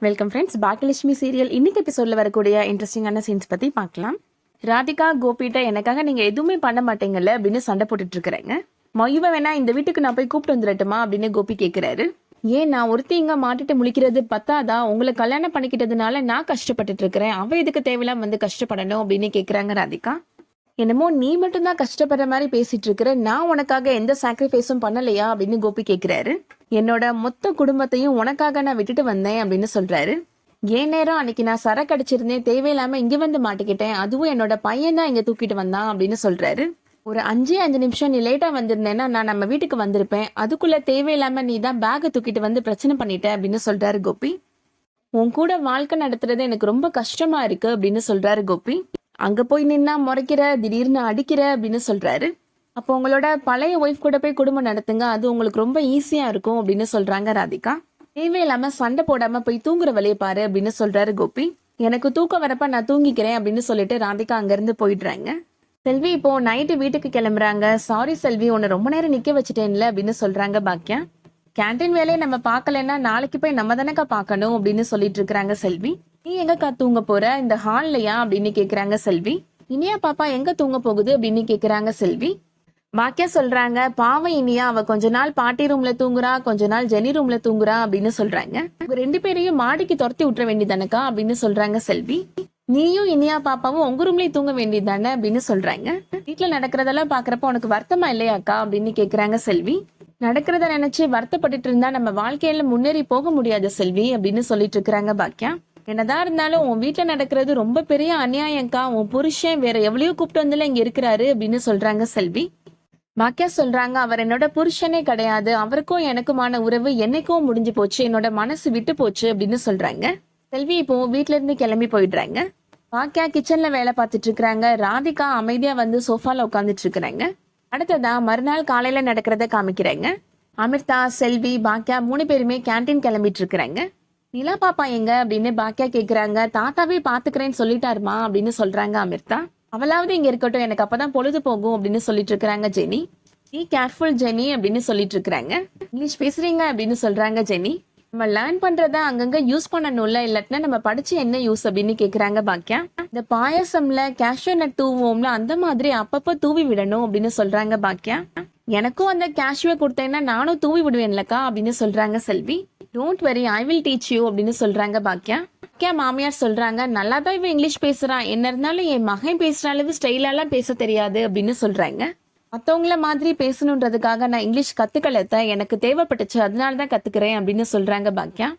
Welcome friends. Baakiyalakshmi serial இன்னைக்கு எபிசோட்ல வரக்கூடிய இன்ட்ரெஸ்டிங்கான சீன்ஸ் பத்தி பார்க்கலாம். ராதிகா கோபிட்ட எனக்காக நீங்க எதுவுமே பண்ண மாட்டீங்கல்ல அப்படின்னு சண்டை போட்டுட்டு இருக்கிறாங்க. மயுவ வேணா இந்த வீட்டுக்கு நான் போய் கூப்பிட்டு வந்துடட்டுமா அப்படின்னு கோபி கேட்கிறாரு. ஏன் நான் ஒருத்தி இங்க மாட்டிட்டு முழிக்கிறது பத்தாதா? உங்களை கல்யாணம் பண்ணிக்கிட்டதுனால நான் கஷ்டப்பட்டுட்டு இருக்கிறேன், அவ எதுக்கு தேவையில்லாம வந்து கஷ்டப்படணும் அப்படின்னு கேட்கிறாங்க ராதிகா. என்னமோ நீ மட்டும் தான் கஷ்டப்படுற மாதிரி பேசிட்டு இருக்கிற, நான் உனக்காக எந்த சாக்ரிஃபைஸும் பண்ணலையா அப்படின்னு கோபி கேட்கிறாரு. என்னோட மொத்த குடும்பத்தையும் உனக்காக நான் விட்டுட்டு வந்தேன் அப்படின்னு சொல்றாரு. ஏன் நேரம் அன்னைக்கு நான் சரக்கு அடிச்சிருந்தேன், தேவையில்லாம இங்க வந்து மாட்டிக்கிட்டேன், அதுவும் என்னோட பையன் தான் இங்க தூக்கிட்டு வந்தான் அப்படின்னு சொல்றாரு. ஒரு 5 நிமிஷம் நீ லேட்டா வந்திருந்தேன்னா நான் நம்ம வீட்டுக்கு வந்திருப்பேன், அதுக்குள்ள தேவையில்லாம நீ தான் பேக்கை தூக்கிட்டு வந்து பிரச்சனை பண்ணிட்ட அப்படின்னு சொல்றாரு கோபி. உன் கூட வாழ்க்கை நடத்துறது எனக்கு ரொம்ப கஷ்டமா இருக்கு அப்படின்னு சொல்றாரு கோபி. அங்க போய் நின்னா முறைக்கிற, திடீர்னு அடிக்கிற அப்படின்னு சொல்றாரு. அப்போ உங்களோட பழைய ஒய்ஃப் கூட போய் குடும்பம் நடத்துங்க, அது உங்களுக்கு ரொம்ப ஈஸியா இருக்கும் அப்படின்னு சொல்றாங்க ராதிகா. தேவையில்லாம சண்டை போடாம போய் தூங்குற வழியை பாரு அப்படின்னு சொல்றாரு கோபி. எனக்கு தூக்கம் வரப்ப நான் தூங்கிக்கிறேன் அப்படின்னு சொல்லிட்டு ராதிகா அங்கிருந்து போயிடுறாங்க. செல்வி இப்போ நைட்டு வீட்டுக்கு கிளம்புறாங்க. சாரி செல்வி, உன்னை ரொம்ப நேரம் நிக்க வச்சுட்டேன்ல அப்படின்னு சொல்றாங்க பாக்கியா. கேன்டீன் வேலையை நம்ம பார்க்கலன்னா நாளைக்கு போய் நம்ம தானக்கா பார்க்கணும் அப்படின்னு சொல்லிட்டு இருக்கிறாங்க செல்வி. நீ எங்கக்கா தூங்க போற, இந்த ஹால்லையா அப்படின்னு கேக்குறாங்க செல்வி. இனியா பாப்பா எங்க தூங்க போகுது அப்படின்னு கேக்குறாங்க செல்வி. பாக்கியா சொல்றாங்க, பாவம் இனியா, அவ கொஞ்ச நாள் பாட்டி ரூம்ல தூங்குறா, கொஞ்ச நாள் ஜெனி ரூம்ல தூங்குறா அப்படின்னு சொல்றாங்க. உங்க 2 பேரையும் மாடிக்கு துரத்தி விட்டுற வேண்டியதானக்கா அப்படின்னு சொல்றாங்க செல்வி. நீயும் இனியா பாப்பாவும் உங்க ரூம்லயே தூங்க வேண்டியதானே அப்படின்னு சொல்றாங்க. வீட்டுல நடக்கிறதெல்லாம் பாக்குறப்ப உனக்கு வருத்தமா இல்லையாக்கா அப்படின்னு கேக்குறாங்க செல்வி. நடக்கிறத நினைச்சு வருத்தப்பட்டுட்டு இருந்தா நம்ம வாழ்க்கையில முன்னேறி போக முடியாது செல்வி அப்படின்னு சொல்லிட்டு இருக்கிறாங்க பாக்கியா. என்னதான் இருந்தாலும் உன் வீட்டுல நடக்கிறது ரொம்ப பெரிய அநியாயம்க்கா, உன் புருஷன் வேற எவ்வளவு கூப்பிட்டு வந்துல இங்க இருக்கிறாரு அப்படின்னு சொல்றாங்க செல்வி. பாக்கியா சொல்றாங்க, அவர் என்னோட புருஷனே கிடையாது, அவருக்கும் எனக்குமான உறவு என்னைக்கும் முடிஞ்சு போச்சு, என்னோட மனசு விட்டு போச்சு அப்படின்னு சொல்றாங்க. செல்வி இப்போ வீட்டுல இருந்து கிளம்பி போயிடுறாங்க. பாக்கியா கிச்சன்ல வேலை பார்த்துட்டு இருக்கிறாங்க. ராதிகா அமைதியா வந்து சோஃபால உட்காந்துட்டு இருக்கிறாங்க. அடுத்ததா மறுநாள் காலையில நடக்கிறத காமிக்கிறாங்க. அமிர்தா, செல்வி, பாக்கியா 3 பேருமே கேன்டீன் கிளம்பிட்டு இருக்கிறாங்க. நிலா பாப்பா எங்க அப்படின்னு பாக்கியா கேக்குறாங்க. தாத்தாவே பாத்துக்கிறேன்னு சொல்லிட்டாருமா அப்படின்னு சொல்றாங்க அமிர்தா. அவளாவது இங்க இருக்கட்டும், எனக்கு அப்பதான் பொழுது போகும் அப்படின்னு சொல்லிட்டு இருக்கிறாங்க ஜெனி. பி கேர்ஃபுல் ஜெனி அப்படின்னு சொல்லிட்டு இருக்கிறாங்க. இங்கிலீஷ் பேசுறீங்க அப்படின்னு சொல்றாங்க ஜெனி. நம்ம லேர்ன் பண்றத அங்கங்க யூஸ் பண்ணணும்ல, இல்லாட்டினா நம்ம படிச்சு என்ன யூஸ் அப்படின்னு கேக்குறாங்க பாக்கியா. இந்த பாயசம்ல கேஷ்யூ நட் தூவோம்ல, அந்த மாதிரி அப்பப்ப தூவி விடணும் அப்படின்னு சொல்றாங்க பாக்கியா. எனக்கும் அந்த கேஷ்யூவை கொடுத்தேன்னா நானும் தூவி விடுவேன்லக்கா அப்படின்னு சொல்றாங்க Selvi. Don't worry, I will teach you அப்படின்னு சொல்றாங்க பாக்கியா. மாமியார் சொல்றாங்க, நல்லா தான் இவன் இங்கிலீஷ் பேசுறான், என்ன இருந்தாலும் என் மகன் பேசுற அளவு ஸ்டைலாலாம் பேச தெரியாது அப்படின்னு சொல்றாங்க. மற்றவங்கள மாதிரி பேசணுன்றதுக்காக நான் இங்கிலீஷ் கத்துக்கலத்த, எனக்கு தேவைப்பட்டுச்சு, அதனாலதான் கத்துக்கிறேன் அப்படின்னு சொல்றாங்க பாக்கியா.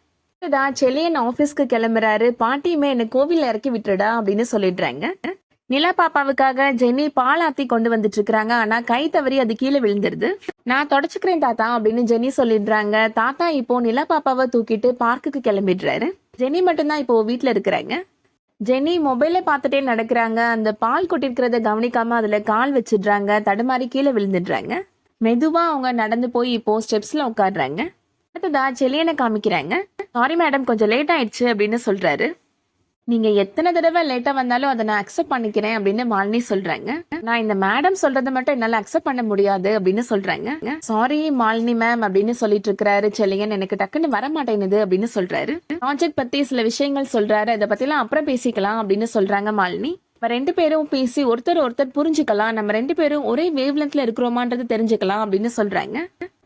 செலியன் ஆபீஸ்க்கு கிளம்புறாரு. பாட்டியுமே என்ன கோவில்ல இறக்கி விட்டுடா அப்படின்னு சொல்லிடுறாங்க. நிலா பாப்பாவுக்காக ஜெனி பால் ஆத்தி கொண்டு வந்துட்டு இருக்காங்க. ஆனா கை தவறி அது கீழே விழுந்துருது. நான் தொடச்சுக்கிறேன் தாத்தா அப்படின்னு ஜெனி சொல்லிடுறாங்க. தாத்தா இப்போ நிலா பாப்பாவை தூக்கிட்டு பார்க்குக்கு கிளம்பிடுறாரு. ஜெனி மட்டும்தான் இப்போ வீட்டுல இருக்கிறாங்க. ஜெனி மொபைல பார்த்துட்டே நடக்கிறாங்க. அந்த பால் கொட்டிருக்கிறத கவனிக்காம அதுல கால் வச்சிடுறாங்க. தடுமாறி கீழே விழுந்துடுறாங்க. மெதுவா அவங்க நடந்து போய் இப்போ ஸ்டெப்ஸ்ல உட்காடுறாங்க. அடுத்ததா செலியனை காமிக்கிறாங்க. சாரி மேடம், கொஞ்சம் லேட் ஆயிடுச்சு அப்படின்னு சொல்றாரு. நீங்க எத்தனை தடவை லேட்டா வந்தாலும் அதை நான் அக்செப்ட் பண்ணிக்கிறேன் அப்படின்னு மாலினி சொல்றாங்க. நான் இந்த மேடம் சொல்றதை மட்டும் என்னால அக்செப்ட் பண்ண முடியாது அப்படின்னு சொல்றாங்க. சாரி மாலினி மேம் அப்படின்னு சொல்லிட்டு இருக்கிறாரு செலியன். எனக்கு டக்குன்னு வர மாட்டேங்குது அப்படின்னு சொல்றாரு. ப்ராஜெக்ட் பத்தி சில விஷயங்கள் சொல்றாரு, அதை பத்தி எல்லாம் அப்புறம் பேசிக்கலாம் அப்படின்னு சொல்றாங்க மாலினி. 2 பேரும் பேசி ஒருத்தர் புரிஞ்சுக்கலாம், நம்ம 2 பேரும் ஒரே வேவ் லென்த்ல இருக்கிறோமான்றது தெரிஞ்சுக்கலாம் அப்படின்னு சொல்றாங்க.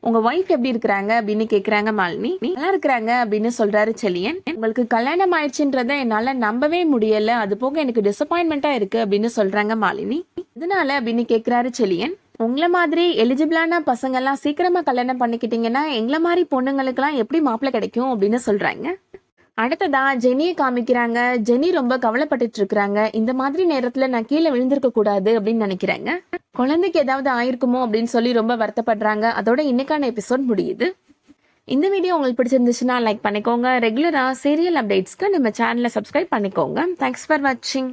உங்க ஒய்ஃப் எப்படி இருக்கிறாங்க அப்படின்னு கேக்குறாங்க மாலினி. நல்லா இருக்கிறாங்க அப்படின்னு சொல்றாரு செலியன். உங்களுக்கு கல்யாணம் ஆயிடுச்சுன்றத என்னால நம்பவே முடியல, அது போக எனக்கு டிசப்பாயின்மெண்டா இருக்கு அப்படின்னு சொல்றாங்க மாலினி. இதனால அப்படின்னு கேக்குறாரு செலியன். உங்களை மாதிரி எலிஜிபிளான பசங்க எல்லாம் சீக்கிரமா கல்யாணம் பண்ணிக்கிட்டீங்கன்னா எங்களை மாதிரி பொண்ணுங்களுக்கு எல்லாம் எப்படி மாப்பிள்ளை கிடைக்கும் அப்படின்னு சொல்றாங்க. அடுத்ததா ஜெனியை காமிக்கிறாங்க. ஜெனி ரொம்ப கவலைப்பட்டுட்டு இருக்கிறாங்க. இந்த மாதிரி நேரத்துல நான் கீழே விழுந்திருக்க கூடாது அப்படின்னு நினைக்கிறாங்க. குழந்தைக்கு ஏதாவது ஆயிருக்குமோ அப்படின்னு சொல்லி ரொம்ப வருத்தப்படுறாங்க. அதோட இன்னைக்கான எபிசோட் முடியுது. இந்த வீடியோ உங்களுக்கு பிடிச்சிருந்துச்சுன்னா லைக் பண்ணிக்கோங்க. ரெகுலரா சீரியல் அப்டேட்ஸ்க்கு நம்ம சேனலை சப்ஸ்கிரைப் பண்ணிக்கோங்க. தேங்க்ஸ் ஃபார் வாட்சிங்.